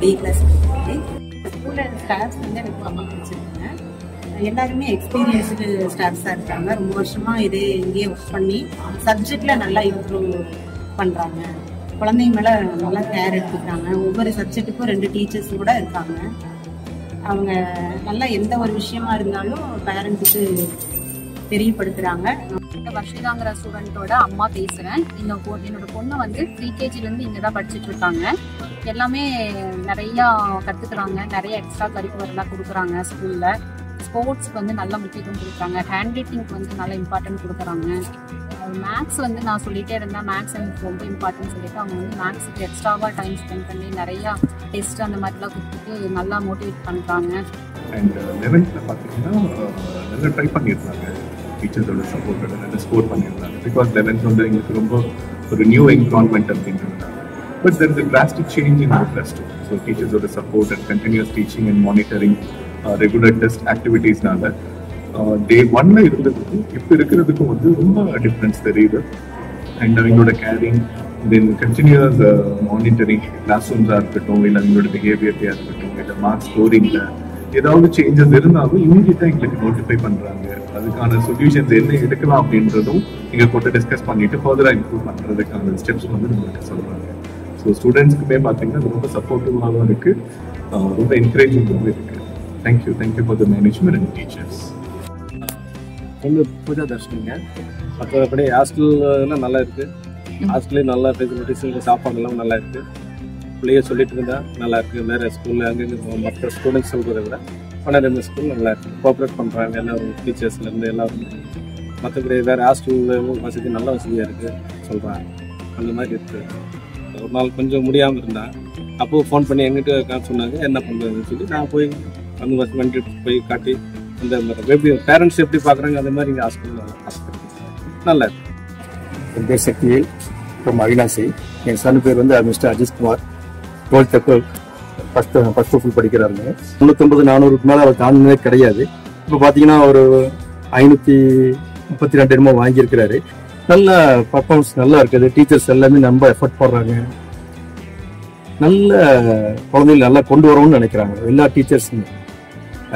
Day class ஸ்கூலில் staffs வந்து எனக்கு ரொம்ப பிடிச்சிருக்காங்க. எல்லாருமே எக்ஸ்பீரியன்ஸ்டு ஸ்டாஃப்ஸாக இருக்காங்க. ரொம்ப வருஷமாக இங்கேயே ஒர்க் பண்ணி சப்ஜெக்டில் நல்லா இம்ப்ரூவ் பண்ணுறாங்க. குழந்தைங்க மேலே நல்லா கேர் எடுத்துக்கிறாங்க. ஒவ்வொரு சப்ஜெக்ட்டுக்கும் 2 டீச்சர்ஸ் கூட இருக்காங்க. அவங்க நல்லா எந்த ஒரு விஷயமா இருந்தாலும் பேரண்ட்ஸுக்கு தெரியப்படுத்துகிறாங்க. வர்ஷிதாங்கிற ஸ்டூடெண்ட்டோட அம்மா பேசுகிறேன். என்னோட பொண்ணு வந்து ப்ரீகேஜிலேருந்து இங்கே தான் படிச்சுட்டு இருக்காங்க. எல்லாமே நிறையா கற்றுக்குறாங்க. நிறைய எக்ஸ்ட்ரா கரிக்குலர்லாம் கொடுக்குறாங்க. ஸ்கூலில் ஸ்போர்ட்ஸ்க்கு வந்து நல்ல முக்கியத்துவம் கொடுக்குறாங்க. ஹேண்ட் ரைட்டிங்க்கு வந்து நல்ல இம்பார்ட்டன்ட் கொடுக்குறாங்க. மேக்ஸ் வந்து நான் சொல்லிகிட்டே இருந்தேன், மேக்ஸ் எனக்கு ரொம்ப இம்பார்ட்டன்ட் சொல்லிட்டு அவங்க வந்து மேக்ஸுக்கு எக்ஸ்ட்ராவாக டைம் ஸ்பெண்ட் பண்ணி நிறையா டெஸ்ட் அந்த மாதிரிலாம் கொடுத்துட்டு நல்லா மோட்டிவேட் பண்ணுறாங்க. அண்ட் 11th பார்த்தீங்கன்னா நல்லா ட்ரை பண்ணியிருந்தாங்க. டீச்சர்ஸோட சப்போர்ட்டோட நல்லா ஸ்கோர் பண்ணியிருந்தாங்க. பிகாஸ் 11th வந்து எங்களுக்கு ரொம்ப ஒரு நியூ என்விரான்மெண்ட் அப்படின்றதுனால. But there is a drastic change in our +2. So டீச்சர்ஸோட support and continuous teaching and monitoring regular test ஆக்டிவிட்டீஸ்னால டே 1ல இருந்ததுக்கும் இப்போ இருக்கிறதுக்கும் வந்து ரொம்ப டிஃப்ரென்ஸ் தெரியுது. அண்ட் அவங்களோட caring then continuous monitoring class ரூம்ஸாக இருக்கட்டும், இல்லை அவங்களோட பிஹேவியர்ஸாக இருக்கட்டும், இல்லை மார்க் ஸ்கோரிங்கில் ஏதாவது சேஞ்சஸ் இருந்தாலும் இமீடியட்டாக எங்களுக்கு நோட்டிஃபை பண்ணுறாங்க. அதுக்கான சொல்யூஷன்ஸ் என்ன எடுக்கலாம் அப்படின்றதும் எங்கள் கூட டிஸ்கஸ் பண்ணிட்டு ஃபர்தராக இம்ப்ரூவ் பண்ணுறதுக்கான ஸ்டெப்ஸ் வந்து நம்மளுக்கு சொல்கிறாங்க. ஸோ ஸ்டூடெண்ட்ஸ்க்குமே பார்த்தீங்கன்னா ரொம்ப சப்போர்ட்டிவாகவும் இருக்குது, ரொம்ப என்கரேஜிங்காகவும் இருக்குது. Thank you for the management and teachers. பொண்ணு பூஜா தர்ஷனிங்க. மற்றபடி ஹாஸ்டல்லாம் நல்லா இருக்குது. ஹாஸ்டல்லேயும் நல்லா ஃபெசிலிட்டிஸ், சாப்பாடுலாம் நல்லா இருக்குது. பிள்ளைய சொல்லிட்டு இருந்தால் நல்லா இருக்குது. வேறு ஸ்கூலில் அங்கங்கே மற்ற ஸ்டூடெண்ட்ஸ் சொல்கிறத விட ஆனால் இந்த ஸ்கூல் நல்லா இருக்குது. கோஆப்ரேட் பண்ணுறாங்க எல்லோரும், டீச்சர்ஸ்லேருந்து எல்லோரும். மற்றபடி வேறு ஹாஸ்டலில் வசதி நல்ல வசதியாக இருக்குது சொல்கிறாங்க. அந்த மாதிரி இருக்குது. ஒரு நாள் கொஞ்சம் முடியாமல் இருந்தேன். அப்போது ஃபோன் பண்ணி எங்கிட்ட சொன்னாங்க என்ன பண்ணுறதுன்னு சொல்லி நான் போய் அந்த வண்டி போய் காட்டி அந்த எப்படி பேரண்ட்ஸ் எப்படி பார்க்குறாங்க அந்த மாதிரி இங்கே ஹாஸ்பிட்டல் நல்லா இருக்கு. என் பேர் சக்திவேல் ஃப்ரம் அவினாசி. என் சன் பேர் வந்து mister Ajithkumar. 12th first full படிக்கிறாருங்க. 350-400க்கு மேலே அவர் தாண்டினதே கிடையாது. இப்போ பார்த்தீங்கன்னா ஒரு 532 என்னமோ வாங்கியிருக்கிறாரு. நல்ல பர்ஃபார்மன்ஸ் நல்லா இருக்குது. டீச்சர்ஸ் எல்லாமே ரொம்ப எஃபர்ட் போடுறாங்க. நல்ல குழந்தைகள் நல்லா கொண்டு வரணும்னு நினைக்கிறாங்க. எல்லா டீச்சர்ஸுமே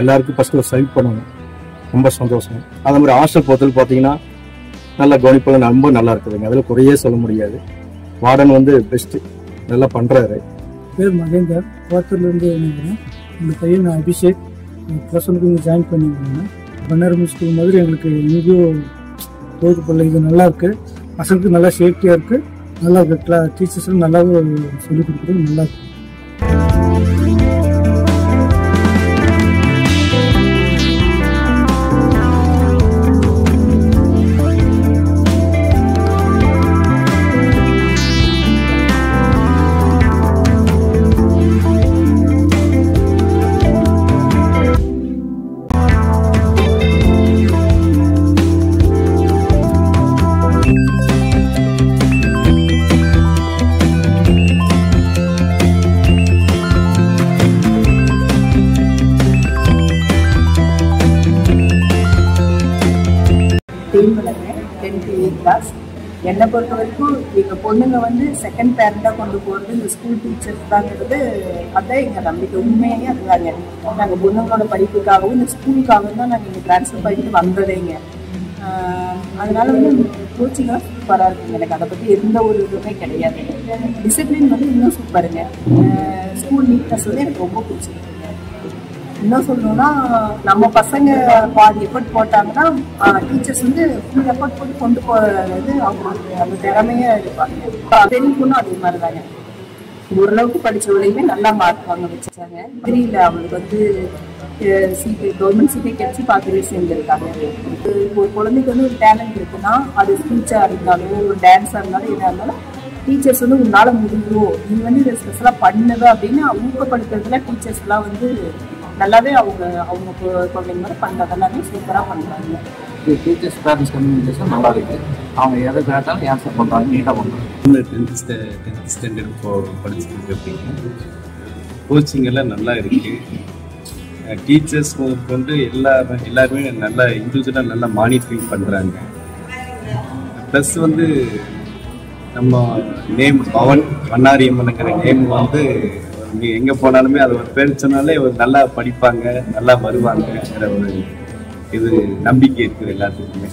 எல்லாருக்கும் ஃபர்ஸ்ட் ஒரு சல்யூட் பண்ணணும். ரொம்ப சந்தோஷம். அதே மாதிரி ஹாஸ்டல் பொறுத்தவரை பார்த்தீங்கன்னா நல்லா கவனிப்பெல்லாம் ரொம்ப நல்லா இருக்குதுங்க. அதில் குறையே சொல்ல முடியாது. வார்டன் வந்து பெஸ்ட்டு, நல்லா பண்ணுறாரு. பேர் மகேந்தர், கோத்தூர்லேருந்து வந்துக்கிறேன். எங்கள் பையன் அபிஷேக் +1க்கு இங்கே ஜாயின் பண்ணியிருக்காங்க. பன்னாரமி ஸ்கூல் மாதிரி எங்களுக்கு எங்கேயும் தோது பள்ள இது நல்லா இருக்குது. பசங்களுக்கு நல்லா சேஃப்டியாக இருக்குது. நல்லா டீச்சர்ஸும் நல்லாவும் சொல்லிக் கொடுக்குறது நல்லா இருக்குது. கிளாஸ் என்னை பொறுத்த வரைக்கும் எங்கள் பொண்ணுங்க வந்து செகண்ட் பேரண்டாக கொண்டு போகிறது இந்த ஸ்கூல் டீச்சர்ஸ் தாங்கிறது. அதான் எங்கள் நம்பிக்கை. உண்மையாகவே அதுதாங்க. நாங்கள் பொண்ணுங்களோட படிப்புக்காகவும் இந்த ஸ்கூலுக்காகவும் தான் நாங்கள் இங்கே ட்ரான்ஸ்ஃபர் பண்ணிட்டு வந்ததேங்க. அதனால வந்து கோச்சிங்லாம் சூப்பராக இருக்குங்க. எனக்கு அதை பற்றி எந்த ஒரு இதுவுமே கிடையாது. டிசிப்ளின் வந்து இன்னும் சூப்பருங்க. ஸ்கூல் நீட்னஸ் வந்து எனக்கு ரொம்ப பிடிச்சிருக்குங்க. இன்னும் சொல்லணும்னா நம்ம பசங்க பாதி எஃபர்ட் போட்டாங்கன்னா டீச்சர்ஸ் வந்து ஃபுல் எஃபர்ட் போட்டு கொண்டு போகிறது அவங்களுக்கு அந்த திறமையாக இருப்பாங்க. பெண் பொண்ணும் அதே மாதிரி தாங்க. ஓரளவுக்கு படித்தவங்களையுமே நல்லா மார்க் வாங்க வச்சுட்டாங்க. டிகிரியில் அவங்களுக்கு வந்து சீட்டு கவர்மெண்ட் சீட்டை கிடைச்சி பார்க்கவே சேர்ந்துருக்காங்க. ஒரு குழந்தைக்கு வந்து ஒரு டேலண்ட் இருக்குன்னா அது ஸ்பீச்சாக இருந்தாலும் ஒரு டான்ஸாக இருந்தாலும் எதாக இருந்தாலும் டீச்சர்ஸ் வந்து உன்னால் முடியும், நீ வந்து இதை ஸ்பெஷலாக பண்ணுது அப்படின்னு ஊக்கப்படுத்துறதுல டீச்சர்ஸ்லாம் வந்து நல்லாவே அவங்க குழந்தைங்க மாதிரி பண்ணுறதெல்லாமே சூப்பராக பண்ணுறாங்க. டீச்சர்ஸ் பேரண்ட்ஸ் கம்யூனிகேஷன் நல்லா இருக்குது. அவங்க எதை கேட்டாலும் ஆன்சர் பண்ணுறாங்க, நீட்டாக பண்ணுறாங்க. 10th ஸ்டாண்டர்ட் படிச்சுட்டு இருக்கீங்க. கோச்சிங் எல்லாம் நல்லா இருக்குது. டீச்சர்ஸ் வந்து எல்லாருமே நல்லா இண்டிவிஜுவலாக நல்லா மானிட்டரிங் பண்ணுறாங்க. ப்ளஸ் வந்து நம்ம நேம் பவன் பண்ணாரியம்மனுங்கிற நேம் வந்து இங்கே எங்கே போனாலுமே அது ஒரு பேர் சொன்னாலே ஒரு நல்லா படிப்பாங்க, நல்லா வருவாங்கங்கிற ஒரு இது நம்பிக்கை இருக்குது எல்லாத்துக்குமே.